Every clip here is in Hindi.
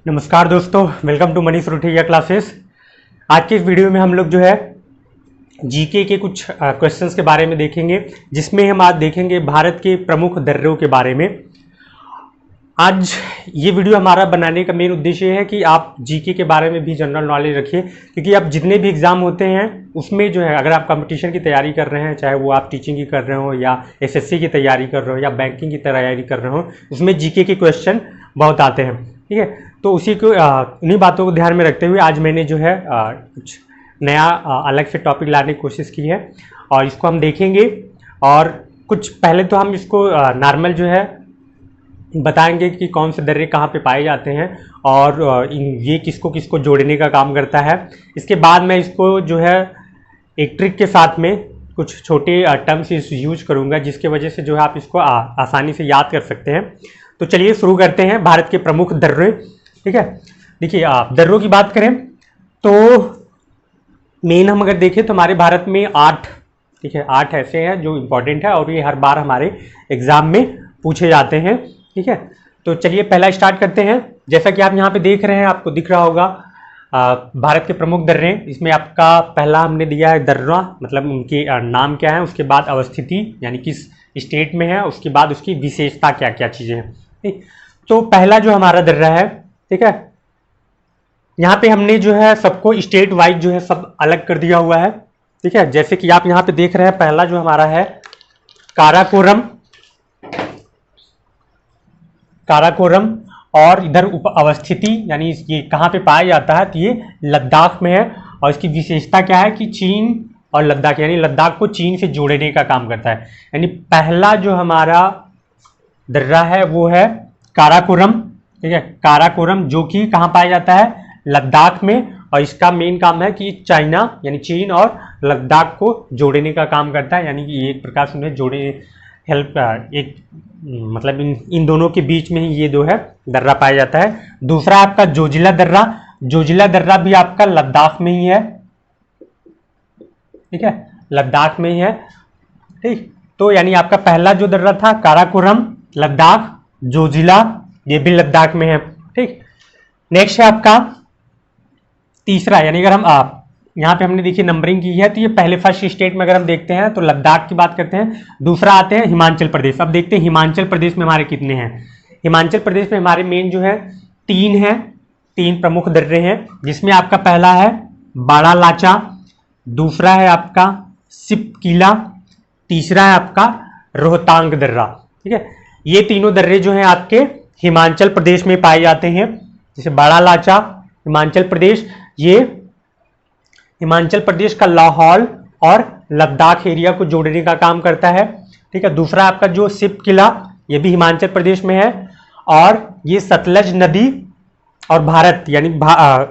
नमस्कार दोस्तों, वेलकम टू मनीष रोठैया क्लासेस। आज के इस वीडियो में हम लोग जो है जीके के कुछ क्वेश्चंस के बारे में देखेंगे, जिसमें हम आज देखेंगे भारत के प्रमुख दर्रों के बारे में। आज ये वीडियो हमारा बनाने का मेन उद्देश्य है कि आप जीके के बारे में भी जनरल नॉलेज रखिए, क्योंकि आप जितने भी एग्जाम होते हैं उसमें जो है, अगर आप कंपटीशन की तैयारी कर रहे हैं, चाहे वो आप टीचिंग की कर रहे हो या एसएससी की तैयारी कर रहे हो या बैंकिंग की तैयारी कर रहे हो, उसमें जीके के क्वेश्चन बहुत आते हैं। ठीक है, तो उसी को उन्हीं बातों को ध्यान में रखते हुए आज मैंने जो है कुछ नया अलग से टॉपिक लाने की कोशिश की है और इसको हम देखेंगे। और कुछ पहले तो हम इसको नॉर्मल जो है बताएंगे कि कौन से दर्रे कहाँ पे पाए जाते हैं और ये किसको किसको जोड़ने का काम करता है। इसके बाद मैं इसको जो है एक ट्रिक के साथ में कुछ छोटे टर्म्स यूज करूँगा, जिसके वजह से जो है आप इसको आसानी से याद कर सकते हैं। तो चलिए शुरू करते हैं भारत के प्रमुख दर्रे। ठीक है, देखिए आप दर्रों की बात करें तो मेन हम अगर देखें तो हमारे भारत में 8, ठीक है, 8 ऐसे हैं जो इम्पोर्टेंट है और ये हर बार हमारे एग्जाम में पूछे जाते हैं। ठीक है, तो चलिए पहला स्टार्ट करते हैं। जैसा कि आप यहाँ पे देख रहे हैं, आपको दिख रहा होगा भारत के प्रमुख दर्रे। इसमें आपका पहला हमने दिया है दर्रा, मतलब उनके नाम क्या है, उसके बाद अवस्थिति यानी किस स्टेट में है, उसके बाद उसकी विशेषता क्या क्या चीज़ें हैं। ठीक, तो पहला जो हमारा दर्रा है, ठीक है, यहाँ पे हमने जो है सबको स्टेट वाइज जो है सब अलग कर दिया हुआ है। ठीक है, जैसे कि आप यहाँ पे देख रहे हैं, पहला जो हमारा है काराकोरम और इधर अवस्थिति यानी ये कहाँ पे पाया जाता है, तो ये लद्दाख में है। और इसकी विशेषता क्या है कि चीन और लद्दाख, यानी लद्दाख को चीन से जोड़ने का काम करता है। यानी पहला जो हमारा दर्रा है वो है काराकोरम। ठीक है, काराकोरम जो कि कहाँ पाया जाता है, लद्दाख में, और इसका मेन काम है कि चाइना यानी चीन और लद्दाख को जोड़ने का काम करता है। यानी कि एक प्रकार से उन्हें जोड़े हेल्प एक मतलब इन दोनों के बीच में ही ये दो है दर्रा पाया जाता है। दूसरा आपका जोजिला दर्रा। जोजिला दर्रा भी आपका लद्दाख में ही है। ठीक है, लद्दाख में ही है। ठीक, तो यानी आपका पहला जो दर्रा था काराकोरम, लद्दाख, जोजिला, ये भी लद्दाख में है। ठीक, नेक्स्ट है आपका तीसरा, यानी अगर हम यहाँ पे हमने देखिए नंबरिंग की है, तो ये पहले फर्स्ट स्टेट में अगर हम देखते हैं तो लद्दाख की बात करते हैं। दूसरा आते हैं हिमाचल प्रदेश। अब देखते हैं हिमाचल प्रदेश में हमारे कितने हैं। हिमाचल प्रदेश में हमारे मेन जो है 3 हैं, 3 प्रमुख दर्रे हैं, जिसमें आपका पहला है बाड़ा लाचा, दूसरा है आपका सिपकिला, तीसरा है आपका रोहतांग दर्रा। ठीक है, ये तीनों दर्रे जो हैं आपके हिमाचल प्रदेश में पाए जाते हैं। जैसे बाड़ा लाचा हिमाचल प्रदेश, ये हिमाचल प्रदेश का लाहौल और लद्दाख एरिया को जोड़ने का काम करता है। ठीक है, दूसरा आपका जो सिपकिला, ये भी हिमाचल प्रदेश में है, और ये सतलज नदी और भारत यानी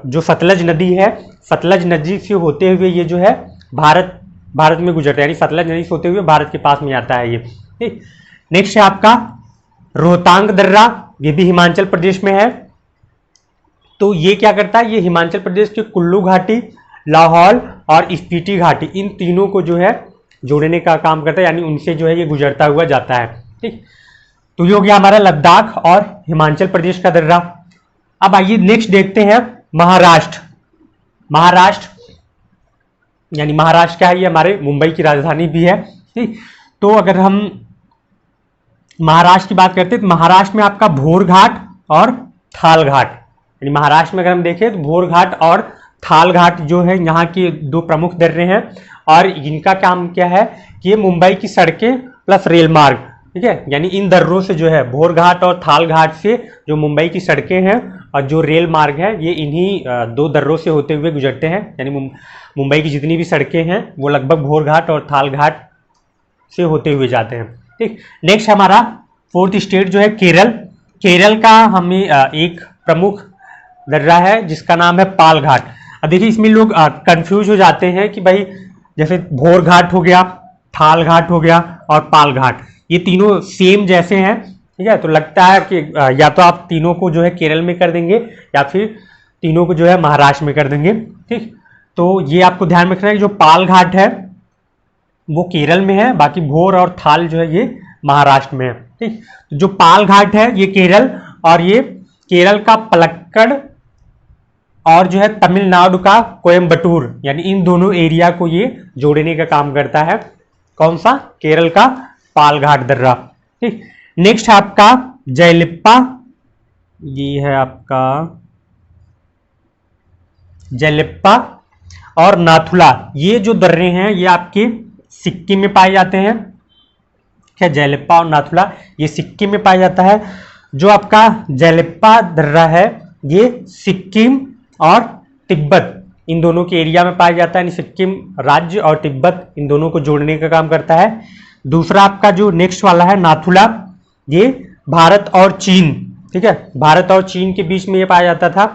जो सतलज नदी है, सतलज नदी से होते हुए ये जो है भारत में गुजरता है, यानी सतलज नदी से होते हुए भारत के पास में आता है ये। ठीक, नेक्स्ट है आपका रोहतांग दर्रा, ये भी हिमाचल प्रदेश में है। तो ये क्या करता है, ये हिमाचल प्रदेश के कुल्लू घाटी, लाहौल और स्पीति घाटी, इन तीनों को जो है जोड़ने का काम करता है, यानी उनसे जो है ये गुजरता हुआ जाता है। ठीक, तो ये हो गया हमारा लद्दाख और हिमाचल प्रदेश का दर्रा। अब आइए नेक्स्ट देखते हैं महाराष्ट्र। महाराष्ट्र यानी महाराष्ट्र क्या है, ये हमारे मुंबई की राजधानी भी है। ठीक, तो अगर हम महाराष्ट्र की बात करते हैं तो महाराष्ट्र में आपका भोर घाट और थाल घाट, यानी महाराष्ट्र में अगर हम देखें तो भोर घाट और थाल घाट जो है यहाँ के 2 प्रमुख दर्रे हैं। और इनका काम क्या है कि ये मुंबई की सड़कें प्लस रेल मार्ग, ठीक है, यानी इन दर्रों से जो है भोर घाट और थाल घाट से जो मुंबई की सड़कें हैं और जो रेल मार्ग है, ये इन्हीं 2 दर्रों से होते हुए गुजरते हैं। यानी मुंबई की जितनी भी सड़कें हैं वो लगभग भोर घाट और थाल घाट से होते हुए जाते हैं। ठीक, नेक्स्ट हमारा 4th स्टेट जो है केरल। केरल का हमें एक प्रमुख दर्रा है जिसका नाम है पाल घाट। अब देखिए इसमें लोग कंफ्यूज हो जाते हैं कि भाई जैसे भोर घाट हो गया, थाल घाट हो गया और पाल घाट, ये तीनों सेम जैसे हैं। ठीक है, तो लगता है कि या तो आप तीनों को जो है केरल में कर देंगे या फिर तीनों को जो है महाराष्ट्र में कर देंगे। ठीक, तो ये आपको ध्यान में रखना है कि जो पाल घाट है वो केरल में है, बाकी भोर और थाल जो है ये महाराष्ट्र में है। ठीक, जो पाल घाट है ये केरल और ये केरल का पलक्कड़ और जो है तमिलनाडु का कोयम्बटूर, यानी इन दोनों एरिया को ये जोड़ने का काम करता है। कौन सा? केरल का पालघाट दर्रा। ठीक, नेक्स्ट आपका जयलिप्पा, ये है आपका जयलिप्पा और नाथुला, ये जो दर्रे हैं ये आपके सिक्किम में पाए जाते हैं। क्या? जयलिप्पा और नाथुला ये सिक्किम में पाया जाता है। जो आपका जयलिप्पा दर्रा है ये सिक्किम और तिब्बत इन दोनों के एरिया में पाया जाता है, यानी सिक्किम राज्य और तिब्बत इन दोनों को जोड़ने का काम करता है। दूसरा आपका जो नेक्स्ट वाला है नाथुला, ये भारत और चीन, ठीक है, भारत और चीन के बीच में ये पाया जाता था।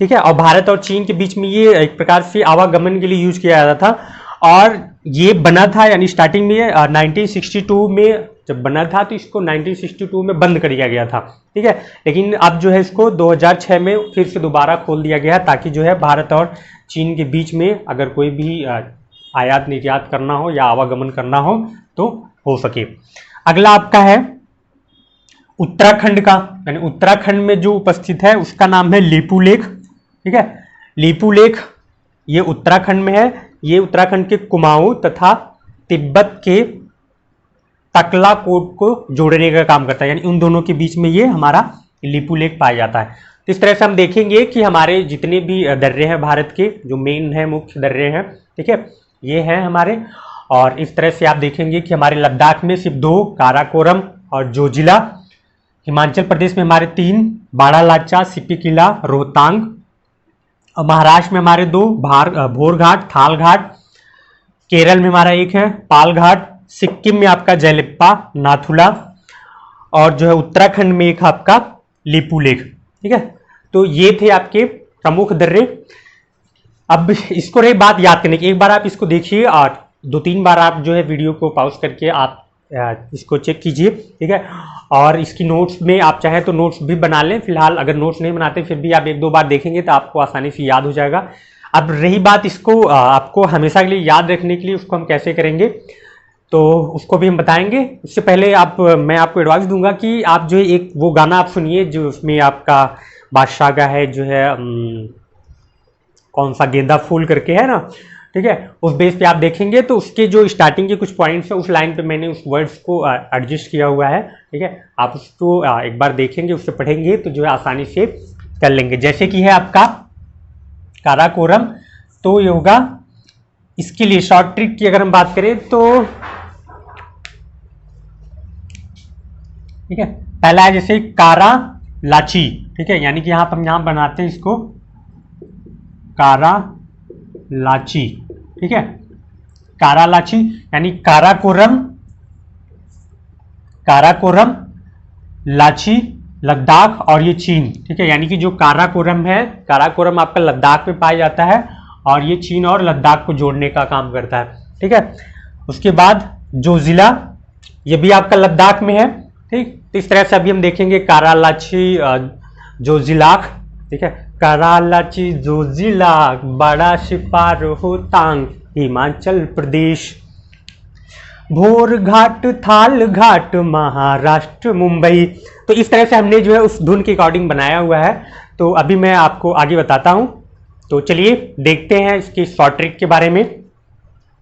ठीक है, और भारत और चीन के बीच में ये एक प्रकार से आवागमन के लिए यूज किया जाता था। और ये बना था, यानी स्टार्टिंग में 1962 में जब बना था तो इसको 1962 में बंद कर दिया गया था। ठीक है, लेकिन अब जो है इसको 2006 में फिर से दोबारा खोल दिया गया, ताकि जो है भारत और चीन के बीच में अगर कोई भी आयात निर्यात करना हो या आवागमन करना हो तो हो सके। अगला आपका है उत्तराखंड का, यानी उत्तराखंड में जो उपस्थित है उसका नाम है लीपू लेक। ठीक है, लीपू लेक ये उत्तराखंड में है। ये उत्तराखंड के कुमाऊं तथा तिब्बत के तकलाकोट को जोड़ने का काम करता है, यानी उन दोनों के बीच में ये हमारा लीपू लेक पाया जाता है। तो इस तरह से हम देखेंगे कि हमारे जितने भी दर्रे हैं भारत के, जो मेन है मुख्य दर्रे हैं, ठीक है, ये हैं हमारे। और इस तरह से आप देखेंगे कि हमारे लद्दाख में सिर्फ 2, काराकोरम और जोजिला। हिमाचल प्रदेश में हमारे 3, बाड़ालाचा, सिपी किला, रोहतांग। और महाराष्ट्र में हमारे 2, भोरघाट, थालघाट। केरल में हमारा 1 है, पालघाट। सिक्किम में आपका जयलिप्पा, नाथुला। और जो है उत्तराखंड में एक आपका लीपू लेक। ठीक है, तो ये थे आपके प्रमुख दर्रे। अब इसको रही बात याद करने की, एक बार आप इसको देखिए और 2-3 बार आप जो है वीडियो को पॉज करके आप इसको चेक कीजिए। ठीक है, और इसकी नोट्स में आप चाहे तो नोट्स भी बना लें। फिलहाल अगर नोट्स नहीं बनाते फिर भी आप 1-2 बार देखेंगे तो आपको आसानी से याद हो जाएगा। अब रही बात इसको आपको हमेशा के लिए याद रखने के लिए उसको हम कैसे करेंगे, तो उसको भी हम बताएंगे। उससे पहले मैं आपको एडवाइस दूंगा कि आप जो है एक वो गाना आप सुनिए जो उसमें आपका बादशाह का है, जो है कौन सा, गेंदा फूल करके है ना। ठीक है, उस बेस पे आप देखेंगे तो उसके जो स्टार्टिंग के कुछ पॉइंट्स है उस लाइन पे मैंने उस वर्ड्स को एडजस्ट किया हुआ है। ठीक है, आप उसको एक बार देखेंगे, उससे पढ़ेंगे तो जो है आसानी से कर लेंगे। जैसे कि है आपका काराकोरम, तो ये होगा, इसके लिए शॉर्ट ट्रिक की अगर हम बात करें तो ठीक है, पहला है जैसे कारा लाची। ठीक है, यानी कि यहां पर हम यहां बनाते हैं इसको कारा लाची। ठीक है, कारा लाची यानी काराकोरम, काराकोरम, लाची, लद्दाख और ये चीन। ठीक है, यानी कि जो काराकोरम है, काराकोरम आपका लद्दाख में पाया जाता है और ये चीन और लद्दाख को जोड़ने का काम करता है। ठीक है, उसके बाद जोजिला, ये भी आपका लद्दाख में है। ठीक, तो इस तरह से अभी हम देखेंगे कारालाची, जोजिलाख। ठीक है, करालाची, जोजिलाख, बड़ा शिपा, रोहतांग, हिमाचल प्रदेश। भोरघाट, थालघाट, महाराष्ट्र, मुंबई। तो इस तरह से हमने जो है उस धुन के अकॉर्डिंग बनाया हुआ है। तो अभी मैं आपको आगे बताता हूं। तो चलिए देखते हैं इसकी शॉर्ट ट्रिक के बारे में।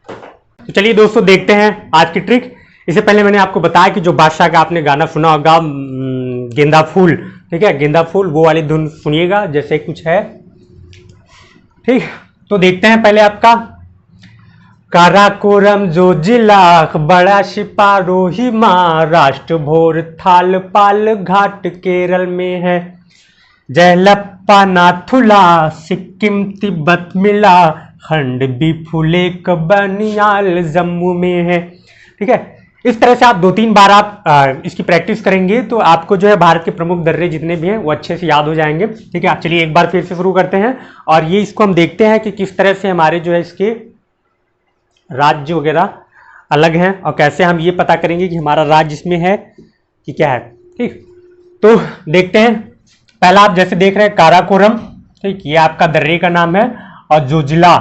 तो चलिए दोस्तों देखते हैं आज की ट्रिक। इससे पहले मैंने आपको बताया कि जो बादशाह का आपने गाना सुना होगा गेंदा फूल, ठीक है, गेंदा फूल, वो वाली धुन सुनिएगा जैसे कुछ है। ठीक, तो देखते हैं पहले आपका काराकोरम, जोजिलाख, बड़ा शिपारोही, महाराष्ट्र, भोर, थाल, पाल घाट केरल में है, जयलप्पा, नाथुला, सिक्किम, तिब्बत मिला, खंड भी फूले बनियाल जम्मू में है। ठीक है, इस तरह से आप 2-3 बार आप इसकी प्रैक्टिस करेंगे तो आपको जो है भारत के प्रमुख दर्रे जितने भी हैं वो अच्छे से याद हो जाएंगे। ठीक है, चलिए एक बार फिर से शुरू करते हैं और ये इसको हम देखते हैं कि किस तरह से हमारे जो है इसके राज्य वगैरह अलग हैं और कैसे हम ये पता करेंगे कि हमारा राज्य इसमें है कि क्या है। ठीक, तो देखते हैं। पहला आप जैसे देख रहे हैं काराकोरम, ठीक, ये आपका दर्रे का नाम है, और जोजिला,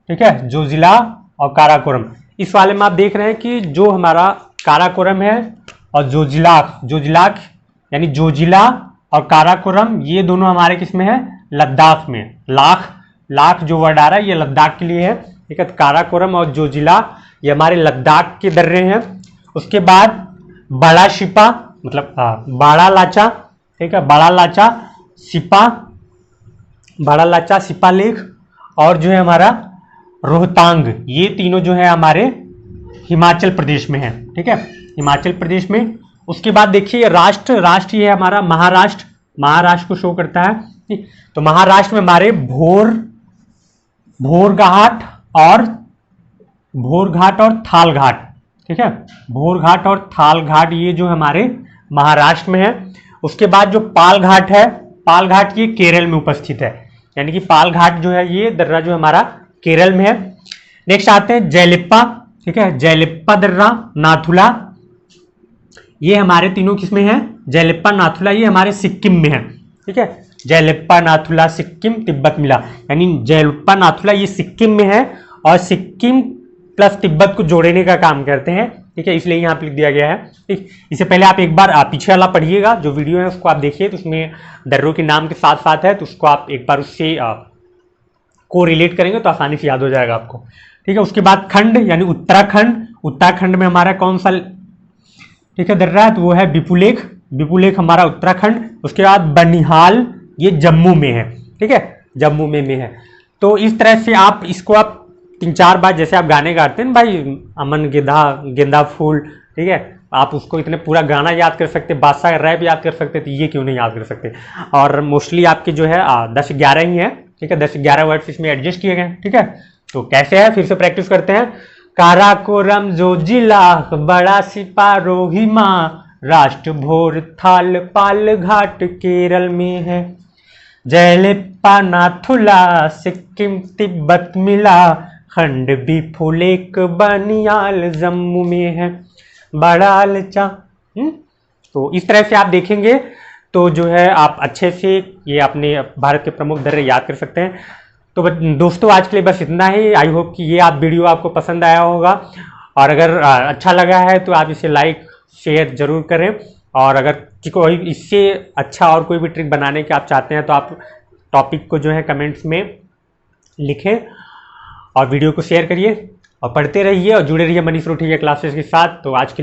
ठीक है, जोजिला और काराकोरम। इस वाले में आप देख रहे हैं कि जो हमारा काराकोरम है और जोजिलाख, जोजिलाख यानी जोजिला और काराकोरम, ये दोनों हमारे किस में है, लद्दाख में। लाख जो वर्ड आ रहा है ये लद्दाख के लिए है, ठीक है। काराकोरम और जोजिला ये हमारे लद्दाख के दर्रे हैं। उसके बाद बड़ा शिपा मतलब बड़ा लाचा, ठीक है, बड़ा लाचा सिपा लेक, और जो है हमारा रोहतांग, ये तीनों जो है हमारे हिमाचल प्रदेश में है, ठीक है, हिमाचल प्रदेश में। उसके बाद देखिए राष्ट्र ये है हमारा महाराष्ट्र को शो करता है, ठीक। तो महाराष्ट्र में हमारे भोरघाट और थालघाट, ठीक है, भोरघाट और थालघाट ये जो हमारे महाराष्ट्र में है। उसके बाद जो पालघाट है, पालघाट ये केरल में उपस्थित है, यानी कि पालघाट जो है ये दर्रा जो हमारा केरल में है। नेक्स्ट आते हैं जयलिप्पा, ठीक है, जयलिप्पा दर्रा, नाथुला, ये हमारे तीनों किसमें है, जयलिप्पा नाथुला ये हमारे सिक्किम में है, ठीक है। जयलिप्पा नाथुला सिक्किम तिब्बत मिला, यानी जयलिप्पा नाथुला ये सिक्किम में है और सिक्किम प्लस तिब्बत को जोड़ने का काम करते हैं, ठीक है, इसलिए यहाँ पे लिख दिया गया है, ठीक। इससे पहले आप एक बार पीछे वाला पढ़िएगा, जो वीडियो है उसको आप देखिए, तो उसमें दर्रों के नाम के साथ साथ है, तो उसको आप एक बार उससे को रिलेट करेंगे तो आसानी से याद हो जाएगा आपको, ठीक है। उसके बाद खंड यानी उत्तराखंड में हमारा कौन सा, ठीक है, दर्रा है, तो वो है विपुलेख हमारा उत्तराखंड। उसके बाद बनिहाल ये जम्मू में है, ठीक है, जम्मू में है। तो इस तरह से आप इसको आप 3-4 बार, जैसे आप गाने गाते हैं भाई, अमन गेंदा फूल, ठीक है, आप उसको इतने पूरा गाना याद कर सकते, बादशाह रैप याद कर सकते, तो ये क्यों नहीं याद कर सकते। और मोस्टली आपके जो है 10-11 ही है, ठीक है, 10-11 वर्ड्स इसमें एडजस्ट किए गए, ठीक है। तो कैसे है, फिर से प्रैक्टिस करते हैं। काराकोरम जोजिला बड़ा सिपा रोहिमा, राष्ट्र भोर थाल पालघाट केरल में है। जयलिप्पा नाथुला सिक्किम तिब्बत मिला, खंड भी फुलेक बनियाल जम्मू में है। बड़ा लचा, तो इस तरह से आप देखेंगे तो जो है आप अच्छे से ये अपने भारत के प्रमुख दर्रे याद कर सकते हैं। तो दोस्तों आज के लिए बस इतना ही। आई होप कि ये आप वीडियो आपको पसंद आया होगा, और अगर अच्छा लगा है तो आप इसे लाइक शेयर जरूर करें, और अगर कोई इससे अच्छा और कोई भी ट्रिक बनाने के आप चाहते हैं तो आप टॉपिक को जो है कमेंट्स में लिखें, और वीडियो को शेयर करिए और पढ़ते रहिए और जुड़े रहिए मनीष रूठिया क्लासेस के साथ। तो आज के लिए